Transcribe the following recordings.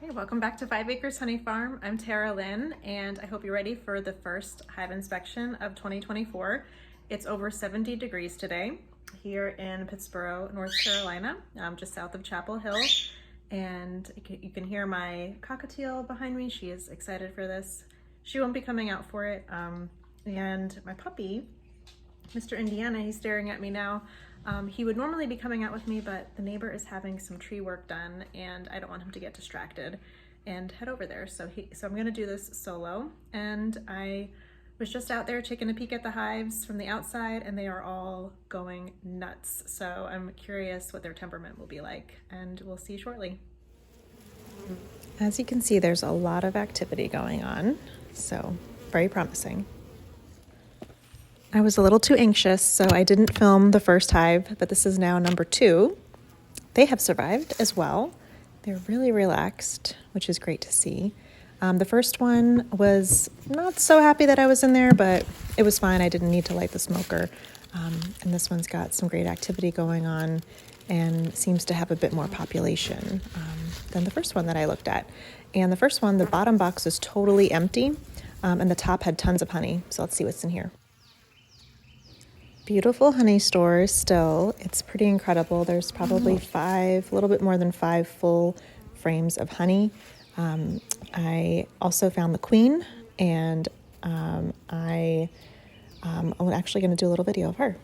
Hey, welcome back to 5 Acres Honey Farm. I'm Tara Lynn, and I hope you're ready for the first hive inspection of 2024. It's over 70 degrees today here in Pittsboro, North Carolina, just south of Chapel Hill. And you can hear my cockatiel behind me. She is excited for this. She won't be coming out for it. And my puppy, Mr. Indiana, he's staring at me now. He would normally be coming out with me, but the neighbor is having some tree work done and I don't want him to get distracted and head over there. So I'm gonna do this solo. And I was just out there taking a peek at the hives from the outside and they are all going nuts. So I'm curious what their temperament will be like, and we'll see shortly. As you can see, there's a lot of activity going on, so very promising. I was a little too anxious, so I didn't film the first hive, but this is now number 2. They have survived as well. They're really relaxed, which is great to see. The first one was not so happy that I was in there, but it was fine. I didn't need to light the smoker. And this one's got some great activity going on and seems to have a bit more population than the first one that I looked at. And the first one, the bottom box is totally empty, and the top had tons of honey. So let's see what's in here. Beautiful honey stores still. It's pretty incredible. There's probably a little bit more than 5 full frames of honey. I also found the queen, and I'm actually going to do a little video of her.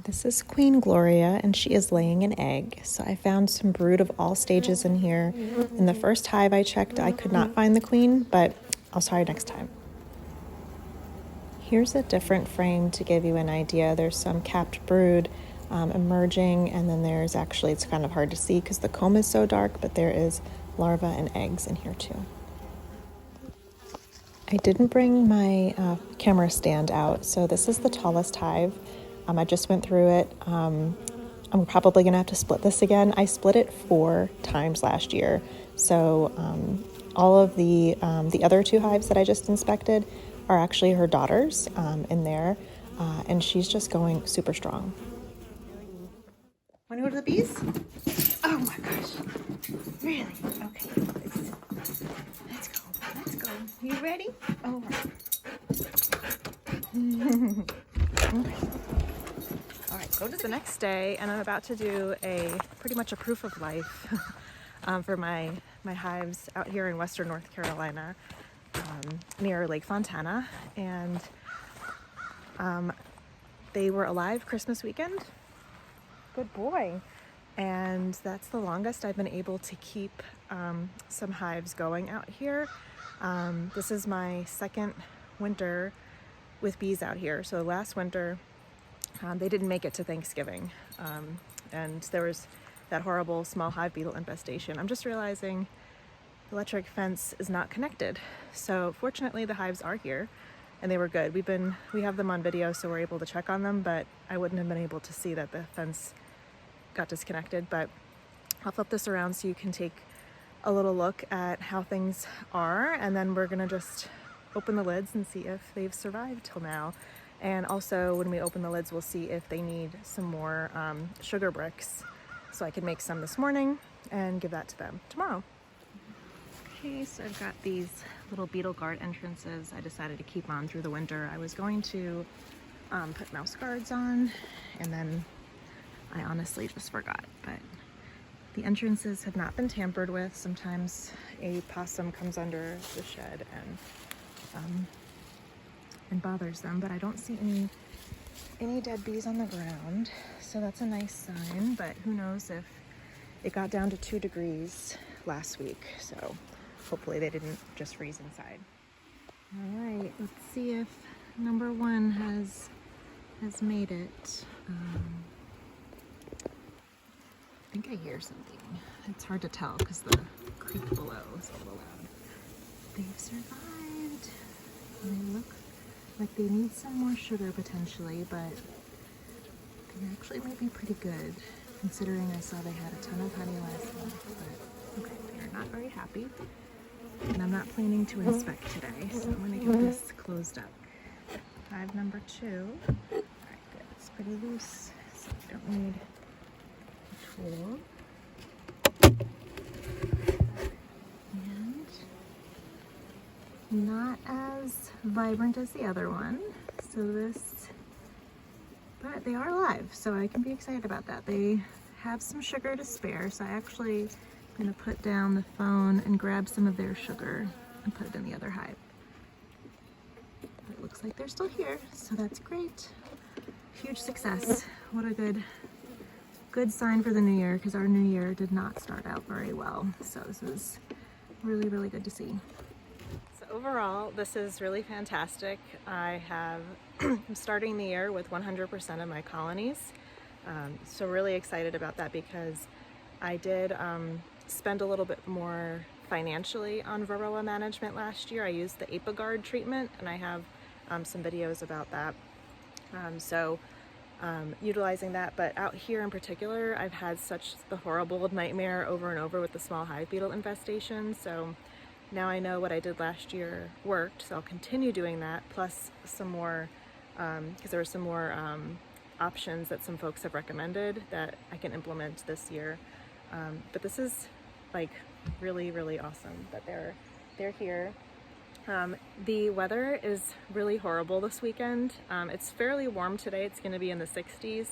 This is Queen Gloria, and she is laying an egg. So I found some brood of all stages in here. In the first hive I checked, I could not find the queen, but I'll try next time. Here's a different frame to give you an idea. There's some capped brood emerging, and then there's actually, it's kind of hard to see because the comb is so dark, but there is larvae and eggs in here too. I didn't bring my camera stand out, so this is the tallest hive. I just went through it. I'm probably gonna have to split this again. I split it 4 times last year. So all of the other 2 hives that I just inspected are actually her daughters in there, and she's just going super strong. Want to go to the bees? Oh my gosh. Really? Okay. Let's go. Let's go. You ready? Oh. Okay. All right, go to the next day, and I'm about to do pretty much a proof of life for my hives out here in western North Carolina. Near Lake Fontana, and they were alive Christmas weekend. Good boy. And that's the longest I've been able to keep some hives going out here. This is my second winter with bees out here. So last winter they didn't make it to Thanksgiving, and there was that horrible small hive beetle infestation. I'm just realizing the electric fence is not connected. So fortunately the hives are here and they were good. We have them on video, so we're able to check on them, but I wouldn't have been able to see that the fence got disconnected. But I'll flip this around so you can take a little look at how things are, and then we're gonna just open the lids and see if they've survived till now. And also when we open the lids, we'll see if they need some more sugar bricks, so I can make some this morning and give that to them tomorrow. Okay, so I've got these little beetle guard entrances I decided to keep on through the winter. I was going to put mouse guards on, and then I honestly just forgot. But the entrances have not been tampered with. Sometimes a possum comes under the shed and bothers them, but I don't see any dead bees on the ground, so that's a nice sign. But who knows if it got down to 2 degrees last week, so hopefully they didn't just freeze inside. All right, let's see if number 1 has made it. I think I hear something. It's hard to tell because the creek below is a little loud. They've survived. They look like they need some more sugar potentially, but they actually might be pretty good considering I saw they had a ton of honey last month. But okay, they're not very happy. And I'm not planning to inspect today, so I'm going to get this closed up. Hive number 2. All right, good. It's pretty loose, so I don't need a tool. as vibrant as the other one. But they are alive, so I can be excited about that. They have some sugar to spare, so I actually am gonna put down the phone and grab some of their sugar and put it in the other hive. It looks like they're still here, so that's great. Huge success. What a good sign for the new year, because our new year did not start out very well. So this was really, really good to see. So overall, this is really fantastic. I'm starting the year with 100% of my colonies. So really excited about that, because I did spend a little bit more financially on varroa management last year. I used the ApiGuard treatment, and I have some videos about that. Utilizing that, but out here in particular, I've had such the horrible nightmare over and over with the small hive beetle infestation. So now I know what I did last year worked, so I'll continue doing that, plus some more, because there were some more options that some folks have recommended that I can implement this year. But this is like really, really awesome that they're here. The weather is really horrible this weekend. It's fairly warm today. It's going to be in the 60s,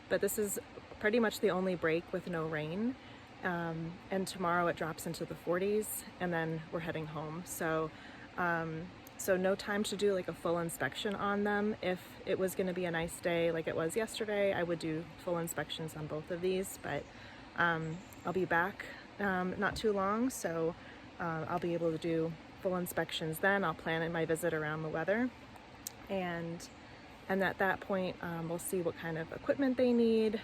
but this is pretty much the only break with no rain. And tomorrow it drops into the 40s, and then we're heading home. So no time to do like a full inspection on them. If it was going to be a nice day like it was yesterday, I would do full inspections on both of these, but I'll be back not too long, so I'll be able to do full inspections then. I'll plan in my visit around the weather, and at that point we'll see what kind of equipment they need.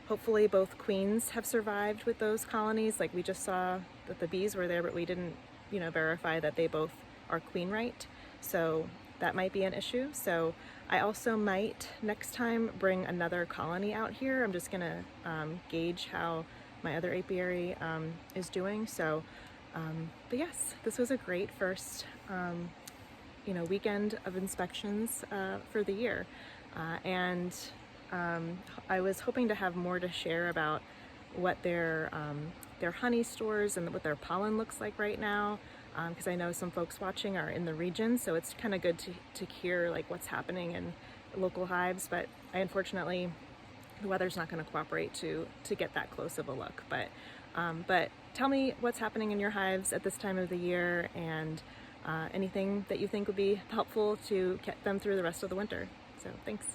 Hopefully both queens have survived with those colonies. Like, we just saw that the bees were there, but we didn't verify that they both are queen right, so that might be an issue. So I also might next time bring another colony out here. I'm just gonna gauge how my other apiary is doing. So but yes, this was a great first weekend of inspections for the year, and I was hoping to have more to share about what their honey stores and what their pollen looks like right now, because I know some folks watching are in the region, so it's kind of good to hear like what's happening in local hives. But unfortunately, the weather's not going to cooperate to get that close of a look. But tell me what's happening in your hives at this time of the year, and anything that you think would be helpful to get them through the rest of the winter. So thanks.